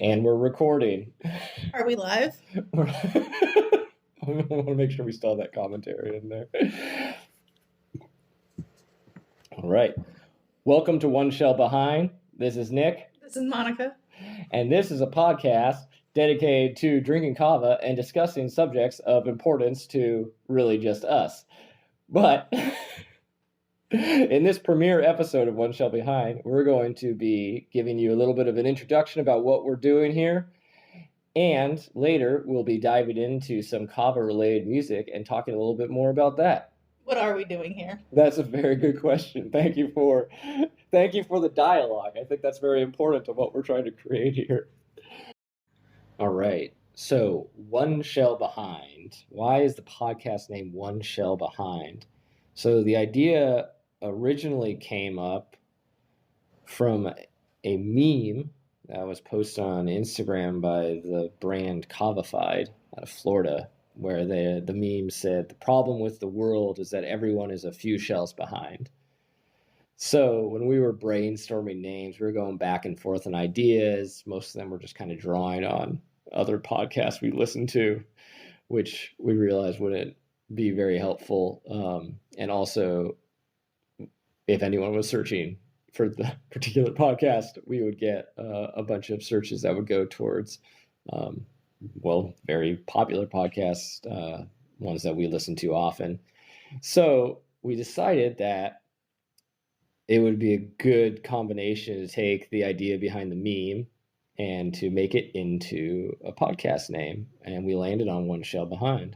And we're recording. Are we live? I want to make sure we still have that commentary in there. All right. Welcome to One Shell Behind. This is Nick. This is Monica. And this is a podcast dedicated to drinking kava and discussing subjects of importance to really just us. But in this premiere episode of One Shell Behind, we're going to be giving you a little bit of an introduction about what we're doing here. And later, we'll be diving into some kava-related music and talking a little bit more about that. What are we doing here? That's a very good question. Thank you for the dialogue. I think that's very important to what we're trying to create here. All right. So, One Shell Behind. Why is the podcast named One Shell Behind? So the idea originally came up from a meme that was posted on Instagram by the brand Kava-fied out of Florida, where the meme said, "The problem with the world is that everyone is a few shells behind." So when we were brainstorming names, we were going back and forth on ideas. Most of them were just kind of drawing on other podcasts we listened to, which we realized wouldn't be very helpful. And also, if anyone was searching for the particular podcast, we would get a bunch of searches that would go towards, very popular podcasts, ones that we listen to often. So we decided that it would be a good combination to take the idea behind the meme and to make it into a podcast name. And we landed on One Shell Behind.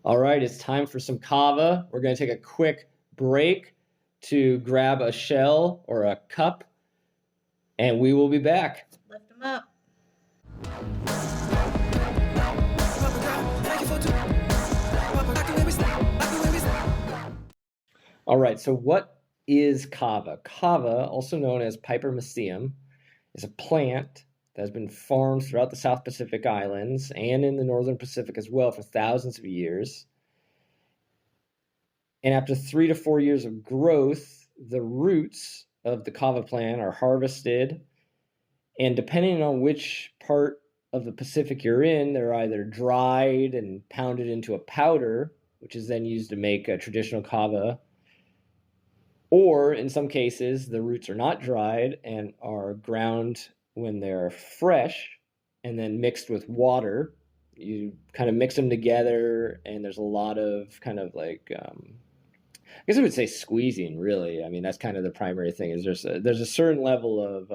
All right, it's time for some kava. We're going to take a quick break to grab a shell or a cup, and we will be back. Lift them up. All right, so what is kava? Kava, also known as Pipermycium, is a plant that has been farmed throughout the South Pacific Islands and in the Northern Pacific as well for thousands of years. And after 3 to 4 years of growth, the roots of the kava plant are harvested. And depending on which part of the Pacific you're in, they're either dried and pounded into a powder, which is then used to make a traditional kava. Or in some cases, the roots are not dried and are ground when they're fresh and then mixed with water. You kind of mix them together, and there's a lot of kind of like, I guess I would say squeezing, really. I mean, that's kind of the primary thing. Is there's a certain level of,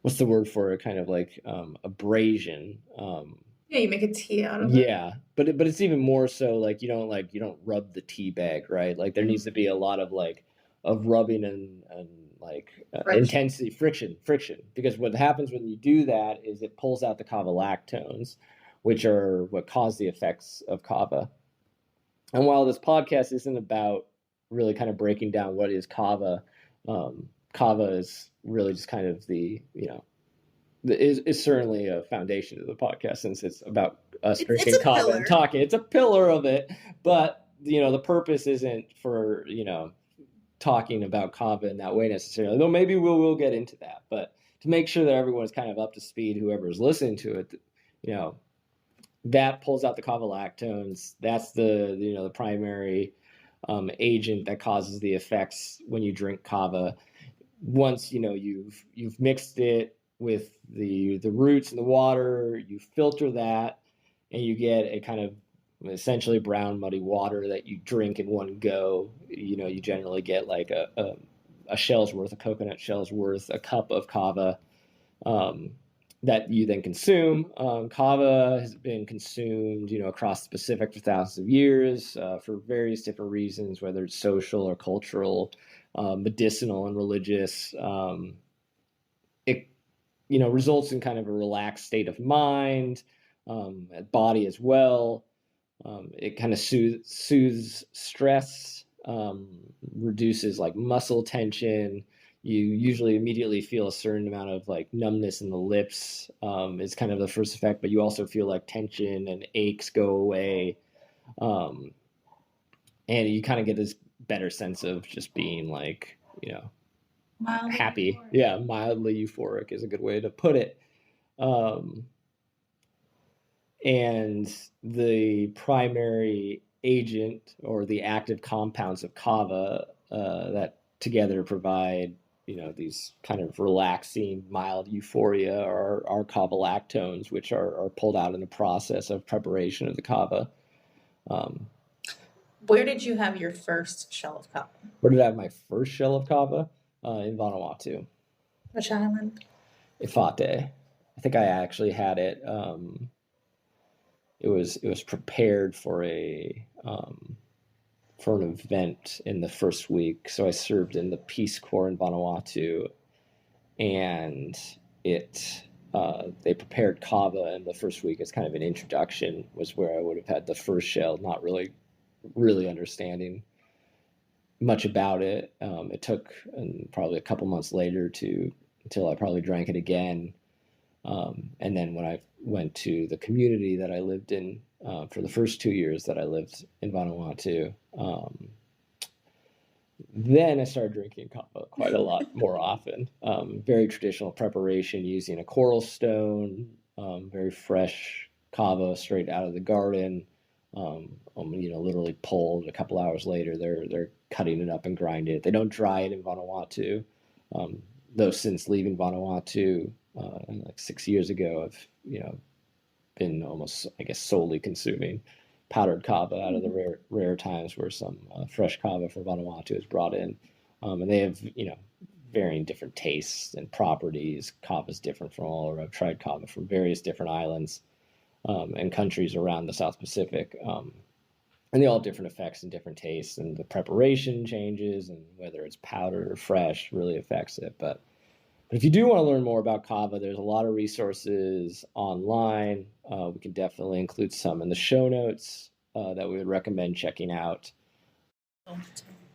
what's the word for it? Kind of like abrasion. Yeah, you make a tea out of it. Yeah, but it's even more so like you don't rub the tea bag, right? Like there needs to be a lot of rubbing and intensity, friction, because what happens when you do that is it pulls out the kava lactones, which are what cause the effects of kava. And while this podcast isn't about really kind of breaking down what is kava, kava is really just kind of is certainly a foundation of the podcast, since it's about us drinking kava and talking. It's a pillar of it, but the purpose isn't for talking about kava in that way necessarily. Though maybe we'll get into that, but to make sure that everyone is kind of up to speed, whoever is listening to it, that pulls out the kava lactones. That's the primary agent that causes the effects when you drink kava. Once you've mixed it with the roots and the water, you filter that, and you get a kind of essentially brown muddy water that you drink in one go. You generally get like a shell's worth, a coconut shell's worth, a cup of kava that you then consume. Kava has been consumed across the Pacific for thousands of years for various different reasons, whether it's social or cultural, medicinal and religious. It results in kind of a relaxed state of mind, body as well. It kind of soothes stress, reduces like muscle tension. You usually immediately feel a certain amount of like numbness in the lips. Is kind of the first effect, but you also feel like tension and aches go away. And you kind of get this better sense of just being like, Mildly happy. euphoric. Yeah, mildly euphoric is a good way to put it. And the primary agent or the active compounds of kava that together provide, these kind of relaxing, mild euphoria are kava-lactones, which are pulled out in the process of preparation of the kava. Where did you have your first shell of kava? Where did I have my first shell of kava? In Vanuatu. Which island? Ifate. I think I actually had it. It was prepared for an event in the first week. So I served in the Peace Corps in Vanuatu, and they prepared kava in the first week as kind of an introduction. Was where I would have had the first shell, not really understanding much about it. It took probably a couple months later until I probably drank it again. And then when I went to the community that I lived in for the first 2 years that I lived in Vanuatu, then I started drinking kava quite a lot more often. Very traditional preparation using a coral stone, very fresh kava straight out of the garden. Literally pulled a couple hours later. They're cutting it up and grinding it. They don't dry it in Vanuatu. Though since leaving Vanuatu like 6 years ago, I've been almost, I guess, solely consuming powdered kava out of the rare times where some fresh kava from Vanuatu is brought in, and they have varying different tastes and properties. Kava is different from all over. I've tried kava from various different islands and countries around the South Pacific. And they all have different effects and different tastes, and the preparation changes, and whether it's powdered or fresh really affects it. But if you do want to learn more about kava, there's a lot of resources online. We can definitely include some in the show notes that we would recommend checking out.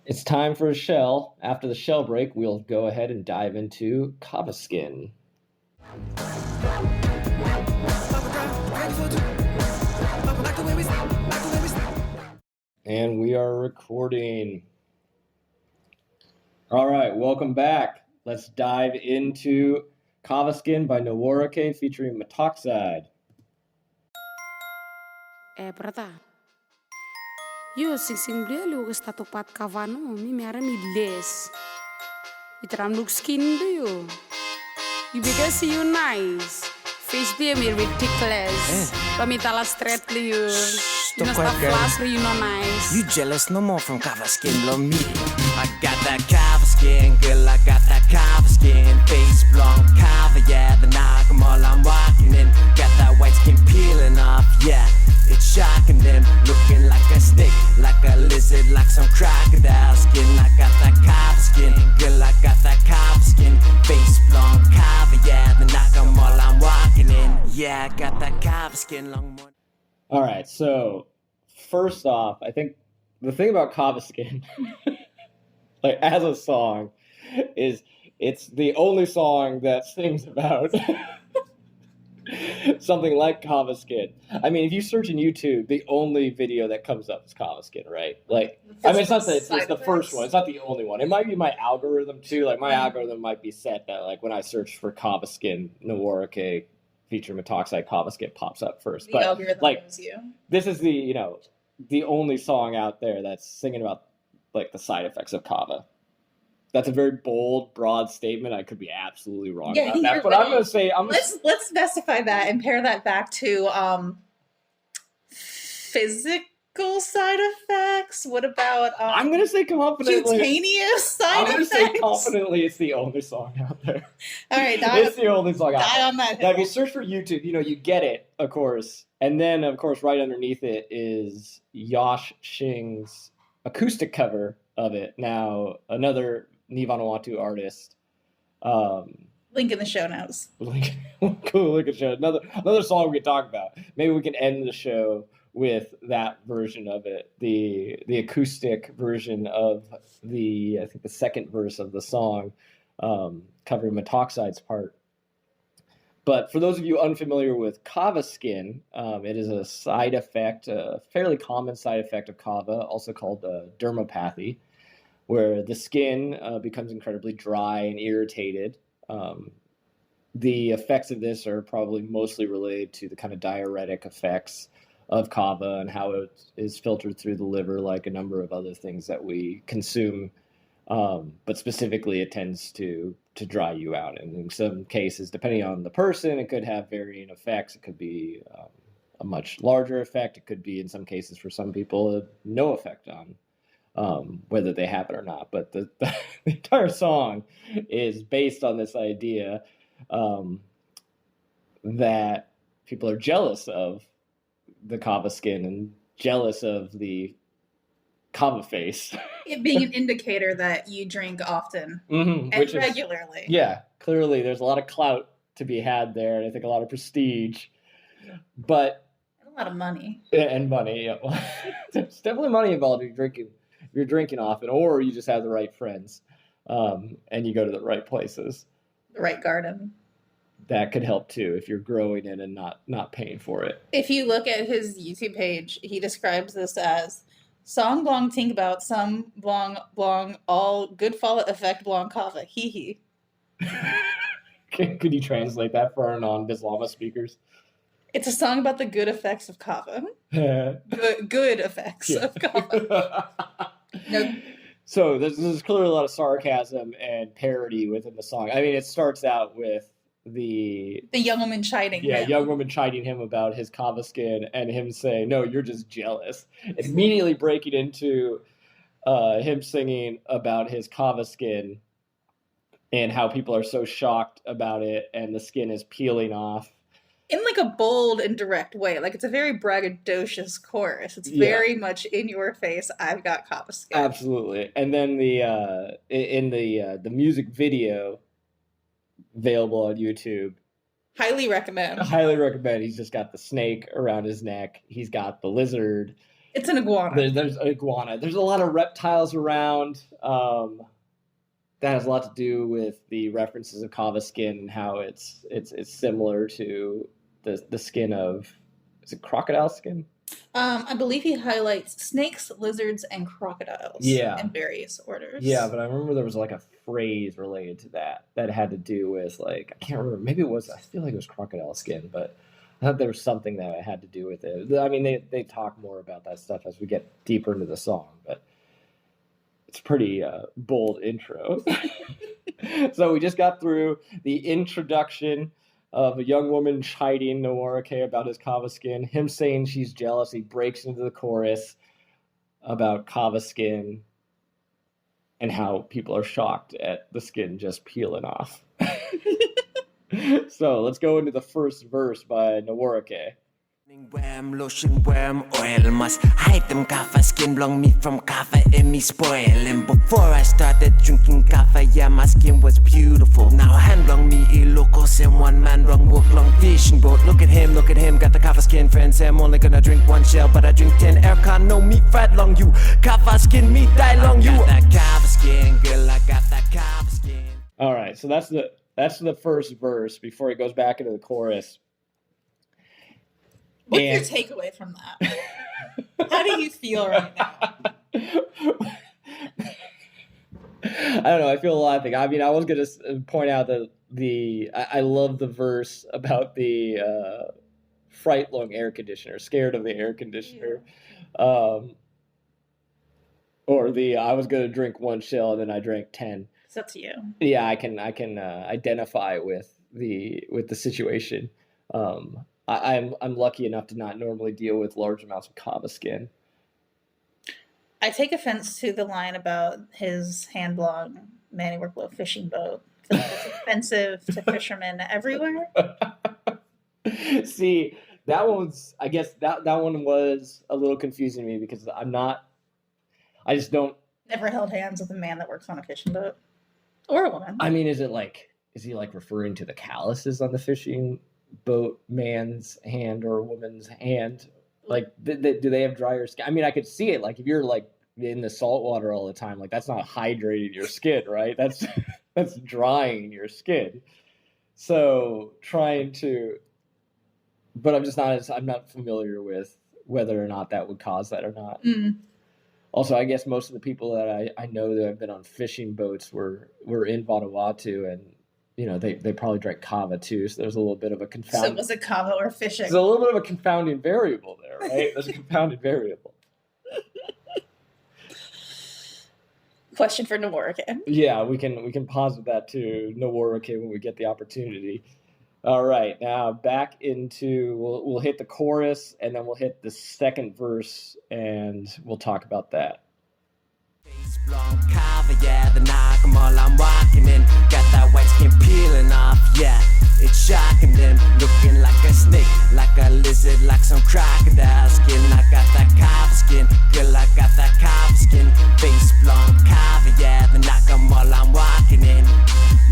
It's time for a shell. After the shell break, we'll go ahead and dive into kava skin. And we are recording. All right, welcome back. Let's dive into Kava Skin by Nawarake featuring Metoxide. Brata. Io sing blia lu statupat kavano mi mera mi les. Itram look skin do you. You better see you nice. Face dia mir ridiculous. Pamitala straight you. You know stuff flash you know nice. You jealous no more from kava skin, love me. I got that kava skin, girl, I got that kava skin. Face blonde kava, yeah, the nagamall I'm walking in. Got that white skin peeling off, yeah. It's shocking them, looking like a snake, like a lizard, like some crocodile skin. I got that kava skin, girl, I got that kava skin. Face blonde kava, yeah, the nagamall I'm walking in. Yeah, I got that kava skin, long more. All right, so first off, I think the thing about Kava Skin, like as a song, is it's the only song that sings about something like Kava Skin. I mean, if you search in YouTube, the only video that comes up is Kava Skin, right? Like, I mean, it's not that it's the first one. It's not the only one. It might be my algorithm too. Like, my algorithm might be set that, like, when I search for Kava Skin, Nawarake feature Metoxide, Kava Skin pops up first. The algorithm knows you. This is the only song out there that's singing about like the side effects of kava. That's a very bold, broad statement. I could be absolutely wrong about that, but I'm going to say let's specify that and pair that back to physical side effects. What about I'm going to say confidently cutaneous side effects? I'm going to say confidently it's the only song out there. All right, it's the only song out there. Die on that hill. Now, if you search for YouTube, you get it, of course, and then of course right underneath it is Yash Shing's acoustic cover of it. Now, another Vanuatu artist. Link in the show notes. Cool, link in the show. Another song we could talk about. Maybe we can end the show with that version of it, the acoustic version of I think the second verse of the song, covering Metoxide's part. But for those of you unfamiliar with kava skin, it is a side effect, a fairly common side effect of kava, also called dermopathy. where the skin becomes incredibly dry and irritated. The effects of this are probably mostly related to the kind of diuretic effects of kava and how it is filtered through the liver, like a number of other things that we consume. But specifically, it tends to dry you out. And in some cases, depending on the person, it could have varying effects. It could be a much larger effect. It could be, in some cases, for some people, no effect on whether they have it or not. But the entire song is based on this idea that people are jealous of the kava skin and jealous of the kava face. It being an indicator that you drink often and regularly. Yeah, clearly there's a lot of clout to be had there, and I think a lot of prestige. But and a lot of money. And money, yeah. Well, there's definitely money involved if you're drinking often, or you just have the right friends, and you go to the right places. The right garden. That could help too if you're growing it and not paying for it. If you look at his YouTube page, he describes this as song blong think about some blong blong all good fall effect blong kava hee hee. Could you translate that for our non-Bislama speakers? It's a song about the good effects of kava. good effects of kava. No. So there's clearly a lot of sarcasm and parody within the song. I mean, it starts out with the young woman chiding him. Yeah, young woman chiding him about his kava skin and him saying, "No, you're just jealous." Immediately breaking into him singing about his kava skin and how people are so shocked about it and the skin is peeling off. In like a bold and direct way. Like it's a very braggadocious chorus. It's very much in your face. I've got kava skin. Absolutely. And then the music video available on YouTube. Highly recommend. He's just got the snake around his neck. He's got the lizard. It's an iguana. There's an iguana. There's a lot of reptiles around. That has a lot to do with the references of kava skin and how it's similar to the skin of, is it crocodile skin? I believe he highlights snakes, lizards, and crocodiles. Yeah. In various orders. Yeah, but I remember there was like a phrase related to that had to do with like, I can't remember. Maybe I feel like it was crocodile skin, but I thought there was something that had to do with it. I mean, they talk more about that stuff as we get deeper into the song, but it's pretty bold intro. So we just got through the introduction of a young woman chiding Nawarake about his kava skin, him saying she's jealous. He breaks into the chorus about kava skin and how people are shocked at the skin just peeling off. So let's go into the first verse by Nawarake. Worm, lotion, worm, oil must hide them kava skin belong me from kava and me spoil. And before I started drinking kava, yeah, my skin was beautiful. Now hand long me e locos and one man wrong walk long fishing boat. Look at him, got the kava skin friends. I'm only gonna drink one shell, but I drink 10 aircon. No me fat long you, kava skin me die long you. I got that kava skin, girl, I got that kava skin. All right, so that's the first verse before it goes back into the chorus. What's your takeaway from that? How do you feel right now? I don't know. I feel a lot of things. I mean, I was going to point out that I love the verse about the fright-lung air conditioner, scared of the air conditioner. Yeah. Or I was going to drink one shell and then I drank 10. It's up to you. Yeah, I can identify with the situation. I'm lucky enough to not normally deal with large amounts of kava skin. I take offense to the line about his hand-blown Manny Worklow fishing boat. I feel like it's offensive to fishermen everywhere. See, that one's, I guess that one was a little confusing to me because I just don't. Never held hands with a man that works on a fishing boat. Or a woman. I mean, is he like referring to the calluses on the fishing boat man's hand or a woman's hand? Like, do they have drier skin? I mean, I could see it. Like, if you're like in the salt water all the time, like that's not hydrating your skin, right? That's drying your skin. So but I'm not familiar with whether or not that would cause that or not. Also, I guess most of the people that I know that have been on fishing boats were in Vanuatu, and they probably drank kava too. So there's a little bit of a So was it kava or fishing? There's a little bit of a confounding variable there, right? There's a confounded variable. Question for Nawarake. Yeah, we can pause with that to Nawarake when we get the opportunity. All right, now back into we'll hit the chorus and then we'll hit the second verse and we'll talk about that. Face blown kava, yeah, the nakamal I'm walking in. Got that white skin peeling off, yeah. It's shocking them, looking like a snake, like a lizard, like some crocodile skin. I got that kava skin, girl, I got that kava skin. Face blown kava, yeah, the nakamal I'm walking in.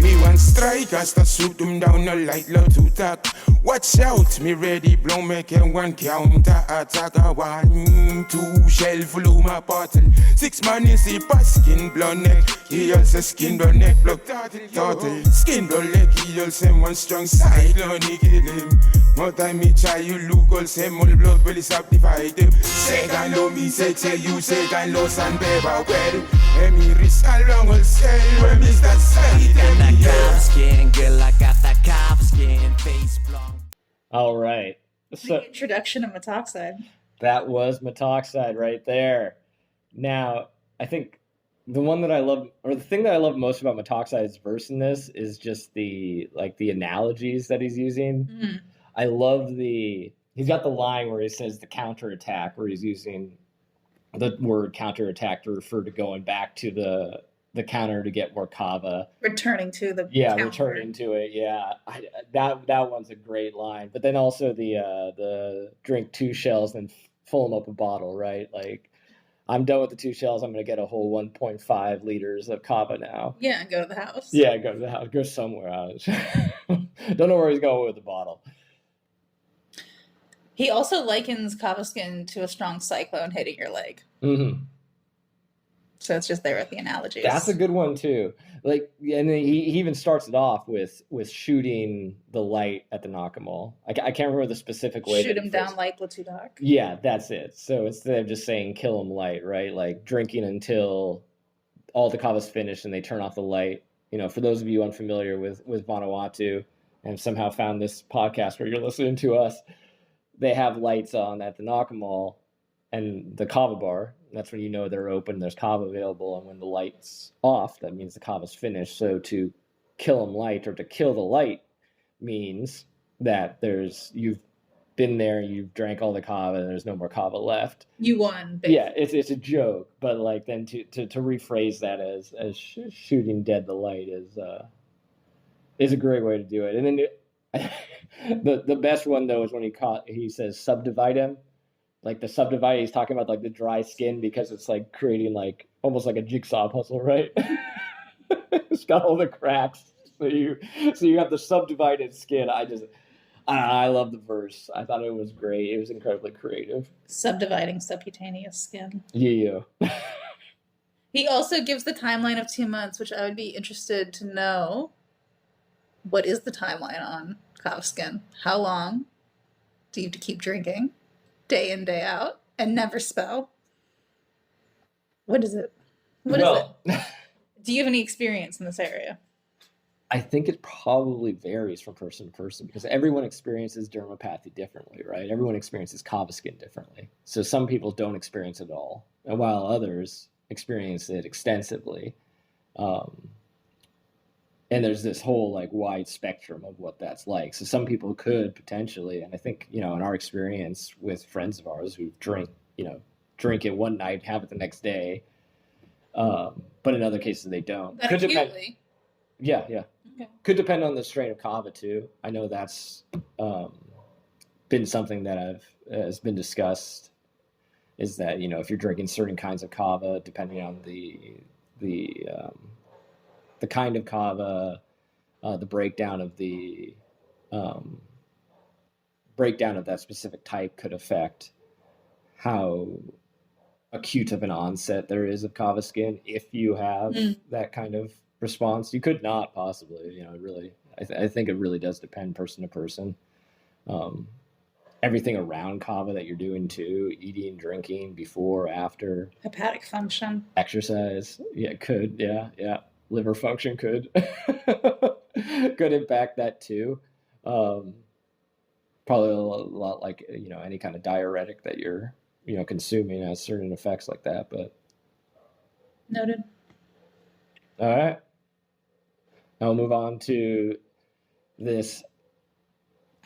Me one strike, as to shoot them down a light low to talk. Watch out, me ready, blow make one counter attack. 1, 2 shell full of my bottle. 6 man is the skin blood neck. He also skin blood neck block total. Skin blood neck, he also one strong side, lonely kill him. More time me try you look all same all blood will subdivide him. Second low me say you second low and baby well. And me risk along all cell when me start side. That kava skin, girl, I got that kava skin. Face blown. All right. So The introduction of Metoxide. that was Metoxide right there. Now, I think the one that I love, or the thing that I love most about Metoxide's verse in this is just the analogies that he's using. I love he's got the line where he says the counterattack, where he's using the word counterattack to refer to going back to the counter to get more kava. Returning to the Yeah, counter. returning to it. Yeah, that one's a great line. But then also the drink 2 shells and fill them up a bottle, right? Like, I'm done with the 2 shells. I'm gonna get a whole 1.5 liters of kava now. Yeah, and go to the house. Yeah, go to the house. Go somewhere else. Don't know where he's going with the bottle. He also likens kava skin to a strong cyclone hitting your leg. Mm-hmm. So it's just there with the analogies. That's a good one too. Like, and then he even starts it off with shooting the light at the Nakamal. I can't remember the specific way. Shoot him down like Latudak. Yeah, that's it. So instead of just saying kill him light, right? Like drinking until all the kava's finished and they turn off the light. For those of you unfamiliar with Vanuatu and somehow found this podcast where you're listening to us, they have lights on at the Nakamal and the kava bar. That's when they're open, there's kava available, and when the light's off, that means the kava's finished. So to kill them light, or to kill the light, means that you've been there, you've drank all the kava, and there's no more kava left. You won. Basically. Yeah, it's a joke, but like then to rephrase that as shooting dead the light is a great way to do it. And then the best one though is when he says subdivide him. Like the subdivide, he's talking about like the dry skin because it's like creating like almost like a jigsaw puzzle, right? It's got all the cracks. So you have the subdivided skin. I love the verse. I thought it was great. It was incredibly creative. Subdividing subcutaneous skin. Yeah. He also gives the timeline of 2 months, which I would be interested to know. What is the timeline on kava skin? How long do you have to keep drinking? Day in, day out, and never spell? What is it? What is it? Do you have any experience in this area? I think it probably varies from person to person because everyone experiences dermopathy differently, right? Everyone experiences kava skin differently. So some people don't experience it at all, and while others experience it extensively. And there's this whole like wide spectrum of what that's like. So some people could potentially, and I think, in our experience with friends of ours who drink it one night, have it the next day. But in other cases they don't. That Could depend. acutely. Yeah. Okay. Could depend on the strain of kava too. I know that's been something that has been discussed, is that, if you're drinking certain kinds of kava, depending on the kind of kava, the breakdown of that specific type could affect how acute of an onset there is of kava skin. If you have that kind of response, you could not possibly. Really, I think it really does depend person to person. everything around kava that you're doing too, eating, drinking, before, after. Hepatic function. Exercise. Yeah, it could. Yeah. Liver function could could impact that too. Probably a lot like, any kind of diuretic that you're, consuming has certain effects like that, but. Noted. All right. Now we'll move on to this.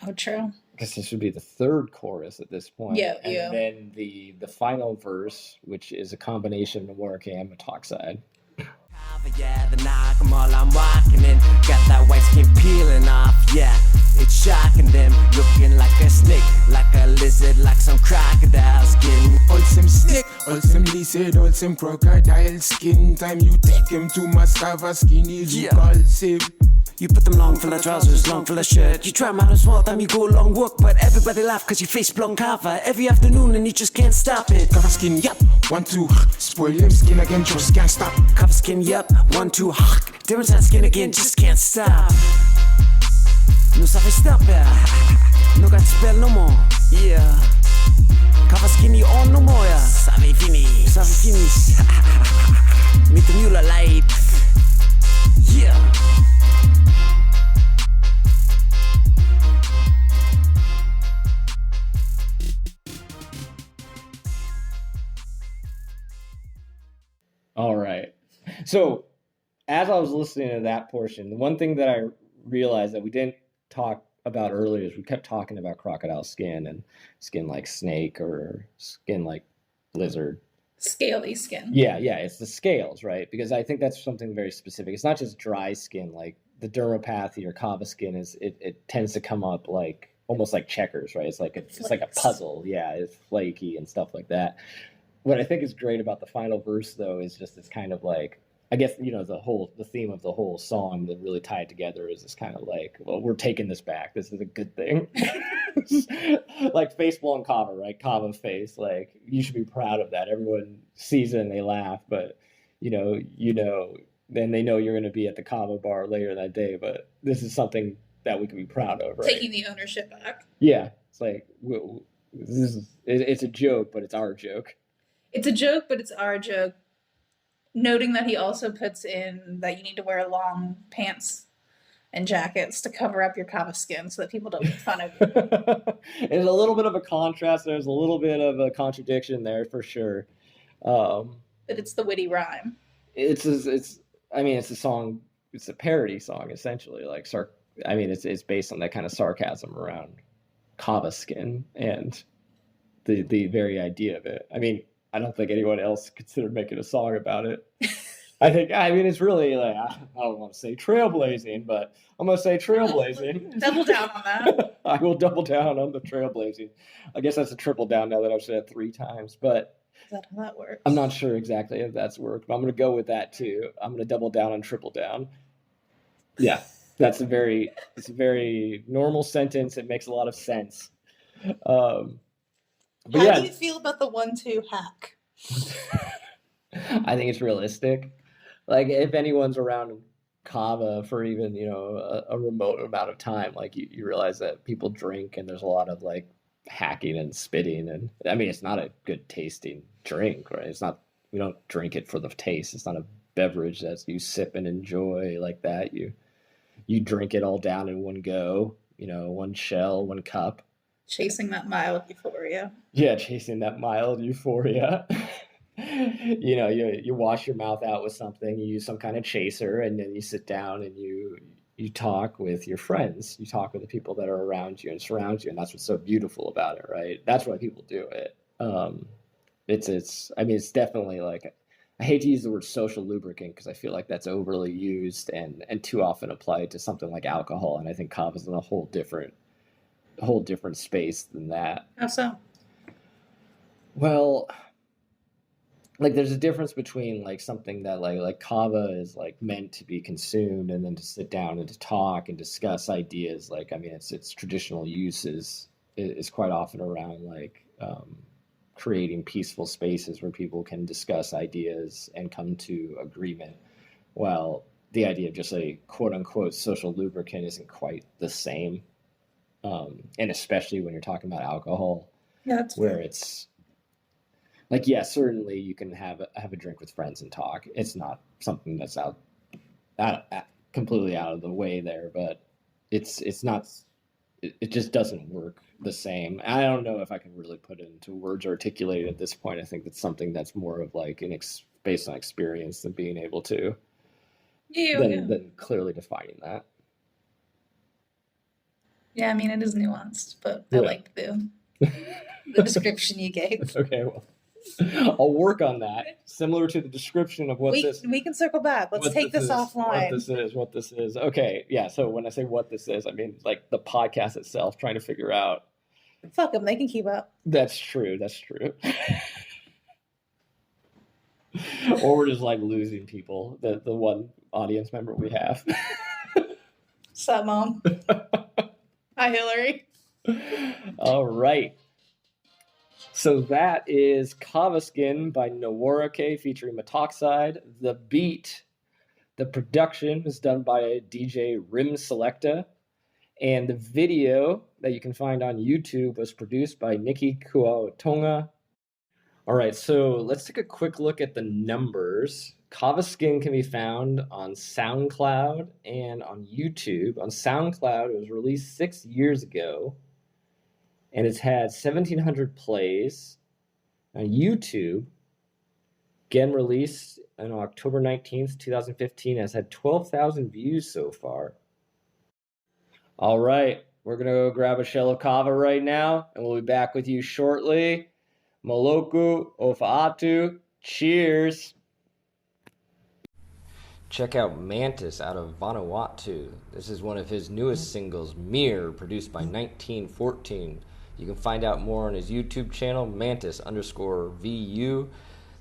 Outro. I guess this would be the third chorus at this point. Yeah. And then the final verse, which is a combination of Nawarake and Metoxide. Yeah, the Nakamall I'm walking in, got that white skin peeling off, yeah, it's shocking them, looking like a snake, like a lizard, like some crocodile skin. All some snake, all some lizard, all some crocodile skin. Time you take him to my kava skin, you call him. You put them long full of trousers, long full of shirt. You try them out on small time, you go long work, but everybody laugh cause you face blown kava every afternoon and you just can't stop it. Kava skin, yep, 1, 2, spoil him skin again, just can't stop. Kava skin, yep, 1, 2, different side skin again, just can't stop. No sabe stop, yeah. No got spell no more, yeah. Kava skin, you on no more, yeah. Sabe finish, meet the mule light, yeah. All right. So as I was listening to that portion, the one thing that I realized that we didn't talk about earlier is we kept talking about crocodile skin and skin like snake or skin like lizard. Scaly skin. Yeah, it's the scales, right? Because I think that's something very specific. It's not just dry skin, like the dermopathy or kava skin it tends to come up like almost like checkers, right? It's like a puzzle. Yeah, it's flaky and stuff like that. What I think is great about the final verse, though, is just this kind of like, I guess, the theme of the whole song that really tied together is this kind of like, well, we're taking this back. This is a good thing. Like face blown kava, right? Kava face. Like, you should be proud of that. Everyone sees it and they laugh, but, then they know you're going to be at the kava bar later that day. But this is something that we can be proud of, right? Taking the ownership back. Yeah. It's like, it's a joke, but it's our joke. It's a joke, but it's our joke. Noting that he also puts in that you need to wear long pants and jackets to cover up your kava skin so that people don't make fun of you. There's a little bit of a contrast. There's a little bit of a contradiction there for sure. But it's the witty rhyme. It's a song. It's a parody song essentially. Like it's based on that kind of sarcasm around kava skin and the very idea of it. I mean, I don't think anyone else considered making a song about it. It's really like, I don't want to say trailblazing, but I'm going to say trailblazing. Double down on that. I will double down on the trailblazing. I guess that's a triple down now that I've said it 3 times, but is that how that works? I'm not sure exactly if that's worked, but I'm going to go with that too. I'm going to double down on triple down. Yeah, it's a very normal sentence. It makes a lot of sense. But how do you feel about the 1-2 hack? I think it's realistic. Like, if anyone's around kava for even, a remote amount of time, like you realize that people drink and there's a lot of like hacking and spitting. And I mean, it's not a good tasting drink, right? It's not, we don't drink it for the taste. It's not a beverage that you sip and enjoy like that. You drink it all down in one go, one shell, one cup. Chasing that mild euphoria. Yeah, chasing that mild euphoria. You wash your mouth out with something, you use some kind of chaser, and then you sit down and you talk with your friends. You talk with the people that are around you and surround you, and that's what's so beautiful about it, right? That's why people do it. It's definitely like, I hate to use the word social lubricant because I feel like that's overly used and too often applied to something like alcohol, and I think kava's in a whole different space than that. How so? Well, like there's a difference between like something that like kava is like meant to be consumed and then to sit down and to talk and discuss ideas. Like, I mean, its traditional use is quite often around like creating peaceful spaces where people can discuss ideas and come to agreement. Well, the idea of just a quote unquote social lubricant isn't quite the same. And especially when you're talking about alcohol, that's where fair. it's like, yeah, certainly you can have a drink with friends and talk. It's not something that's completely out of the way there, but it's not. It just doesn't work the same. I don't know if I can really put it into words or articulate it at this point. I think it's something that's more of like based on experience than being able to than clearly defining that. Yeah, I mean, it is nuanced, but I Yeah. like the description you gave. Okay, well, I'll work on that. Similar to the description of what We can circle back. Let's take this offline. What this is. Okay, yeah. So when I say what this is, I mean like the podcast itself. Trying to figure out. Fuck them. They can keep up. That's true. Or we're just like losing people. The one audience member we have. Sup, Mom? Hi, Hillary. All right. So that is Kava Skin by Nawarake featuring Metoxide. The beat, the production is done by DJ Rim Selecta. And the video that you can find on YouTube was produced by Nikki Kuatonga. All right, so let's take a quick look at the numbers. Kava Skin can be found on SoundCloud and on YouTube. On SoundCloud, it was released 6 years ago, and it's had 1,700 plays. On YouTube, again released on October 19th, 2015, has had 12,000 views so far. All right, we're going to go grab a shell of kava right now, and we'll be back with you shortly. Maloku Ofaatu. Cheers. Check out Mantis out of Vanuatu. This is one of his newest singles, Mirror, produced by 1914. You can find out more on his YouTube channel, Mantis_VU.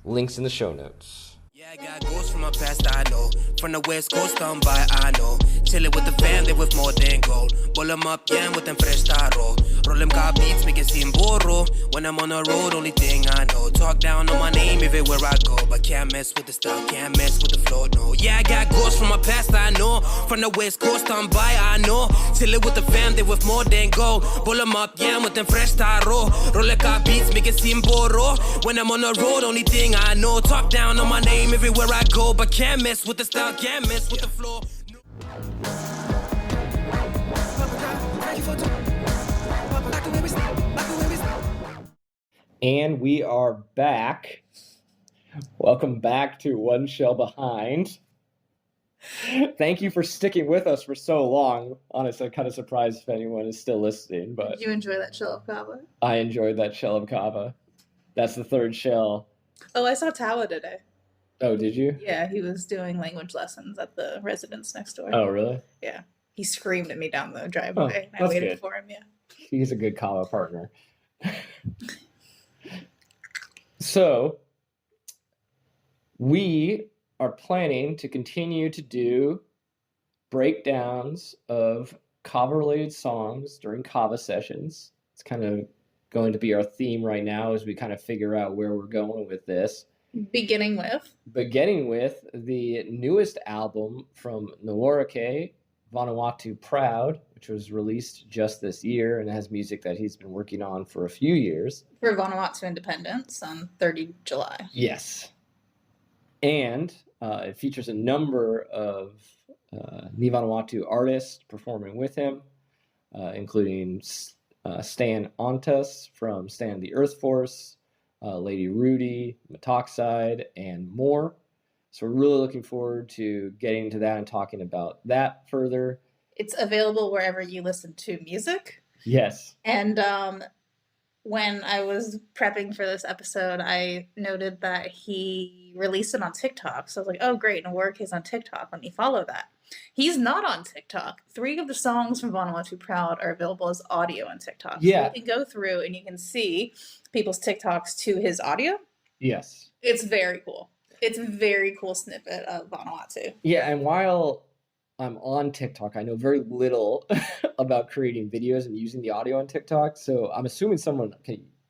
Links in the show notes. Yeah, I got ghosts from my past, I know. From the west coast down by, I know. Chillin' with the fam, they with more than gold. Bull 'em up, yeah, with them fresh taro. Roll 'em got beats, make it seem borrow. When I'm on the road, only thing I know. Talk down on my name everywhere I go. But can't mess with the style, can't mess with the flow, no. Yeah, I got ghosts from my past, I know. From the west coast down by, I know. Chillin' with the fam, they with more than gold. Bull 'em up, yeah, with them fresh taro. Roll 'em got beats, make it seem borrow. When I'm on the road, only thing I know. Talk down on my name everywhere I go, but can't mess with the style, can't mess with the flow. And we are back. Welcome back to One Shell Behind. Thank you for sticking with us for so long. Honestly, I'm kind of surprised if anyone is still listening, but Did you enjoy that shell of kava? I enjoyed that shell of kava. That's the third shell. Oh, I saw Tawa today. Oh, did you? Yeah, he was doing language lessons at the residence next door. Oh, really? Yeah. He screamed at me down the driveway. Oh, I waited good. for him, yeah. He's a good kava partner. So, we are planning to continue to do breakdowns of kava-related songs during kava sessions. It's kind of going to be our theme right now as we kind of figure out where we're going with this. Beginning with the newest album from Nawarake, Vanuatu Proud, which was released just this year and has music that he's been working on for a few years. for Vanuatu Independence on 30 July. Yes. And it features a number of Ni Vanuatu artists performing with him, including Stan Ontas from Stan the Earth Force, Lady Rudy, Metoxide, and more. So we're really looking forward to getting into that and talking about that further. It's available wherever you listen to music. Yes. And when I was prepping for this episode, I noted that he released it on TikTok. So I was like, oh, great. Nawarake is on TikTok. Let me follow that. He's not on TikTok. 3 of the songs from Vanuatu Proud are available as audio on TikTok. Yeah. So you can go through and you can see people's TikToks to his audio. Yes. It's very cool. It's a very cool snippet of Vanuatu. Yeah, and while I'm on TikTok, I know very little about creating videos and using the audio on TikTok. So I'm assuming someone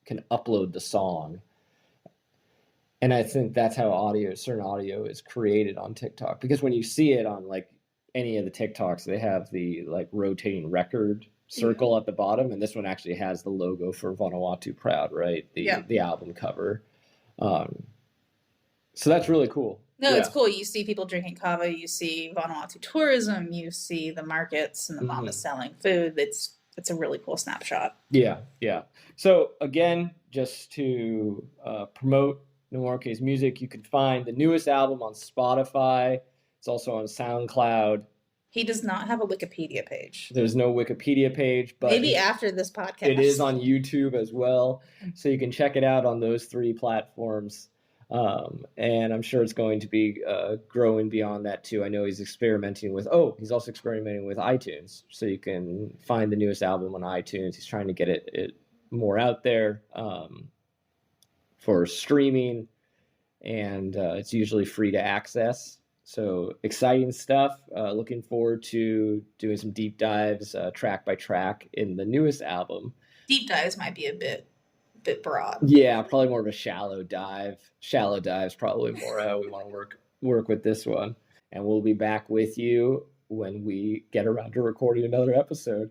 can upload the song. And I think that's how certain audio is created on TikTok. Because when you see it on like any of the TikToks, they have the like rotating record circle at the bottom, and this one actually has the logo for Vanuatu Proud, right? The album cover. So that's really cool. No, it's cool. You see people drinking kava, you see Vanuatu tourism, you see the markets and the mamas selling food. It's a really cool snapshot. Yeah. So again, just to promote Nawarake's music, you can find the newest album on Spotify. It's also on SoundCloud. He does not have a Wikipedia page. There's no Wikipedia page, but maybe after this podcast. It is on YouTube as well, so you can check it out on those 3 platforms. And I'm sure it's going to be growing beyond that too. I know he's experimenting with, he's also experimenting with iTunes, so you can find the newest album on iTunes. He's trying to get it more out there for streaming, and it's usually free to access. So exciting stuff. Looking forward to doing some deep dives track by track in the newest album. Deep dives might be a bit broad. Yeah, probably more of a shallow dive. Shallow dive's probably more how we want to work with this one. And we'll be back with you when we get around to recording another episode.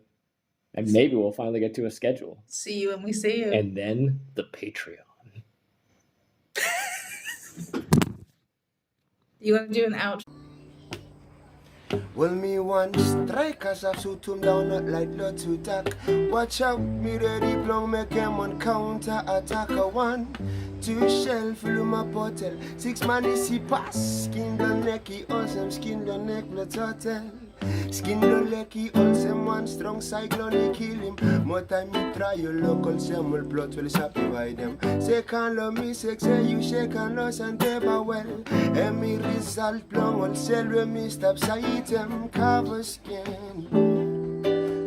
And maybe we'll finally get to a schedule. See you when we see you. And then the Patreon. You want to do an outro? Well, me one strike as I shoot him down not like not to attack. Watch out, me ready blow make him one counter attack. A 1, 2 shell full my bottle. 6 man is he pass. Skin the neck, he awesome. Skin the neck, blood hotel. Skin the leg, he awesome. One strong cyclone, he kill him. More time me try your local semble plot will satisfy them. Say can't love me, say you shake and loss and never well. And me result long all sell when me stop sight them cover skin.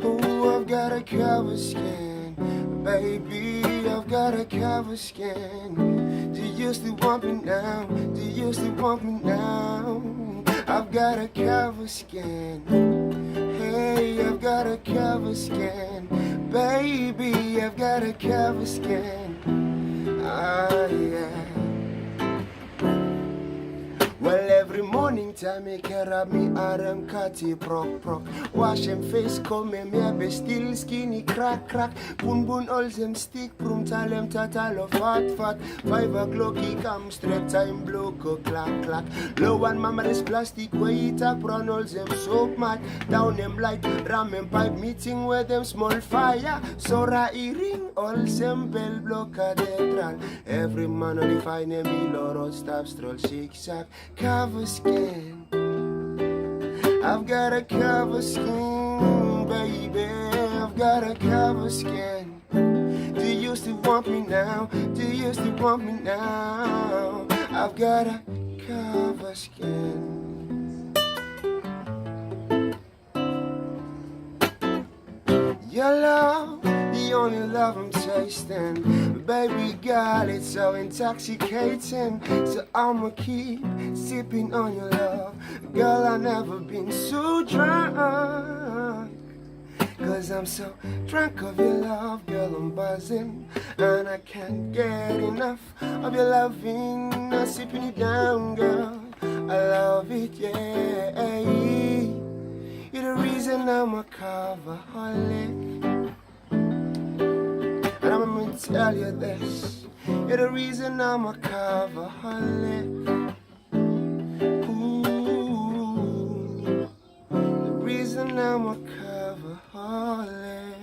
Oh, I've got a cover skin. Baby, I've got a cover skin. Do you still want me now? Do you still want me now? I've got a cover skin. Hey, I've got a cover skin. Baby, I've got a cover skin. Ah, yeah. Well, every morning time I care of me arm catty proc. Wash him face, come me be still skinny crack. Bun all them stick, prum tal them tatal of fat. 5 o'clock he come straight time blow clack. Low one mama this plastic where he tap run all them soap mat. Down them light, ram and pipe meeting where them small fire. Sora ring all them bell block cathedral. Every man on the fine me loro stop stroll shake shack. Cover skin. I've got a cover skin, baby. I've got a cover skin. Do you still want me now? Do you still want me now? I've got a cover skin. Your love, the only love I'm tasting. Baby girl, it's so intoxicating. So I'ma keep sipping on your love. Girl, I've never been so drunk. Cause I'm so drunk of your love. Girl, I'm buzzing. And I can't get enough of your loving. I'm sipping it down, girl. I love it, yeah. You're the reason I'm a cover-holic. And I'm gonna tell you this. You're the reason I'm a cover-holic. Ooh, the reason I'm a cover-holic.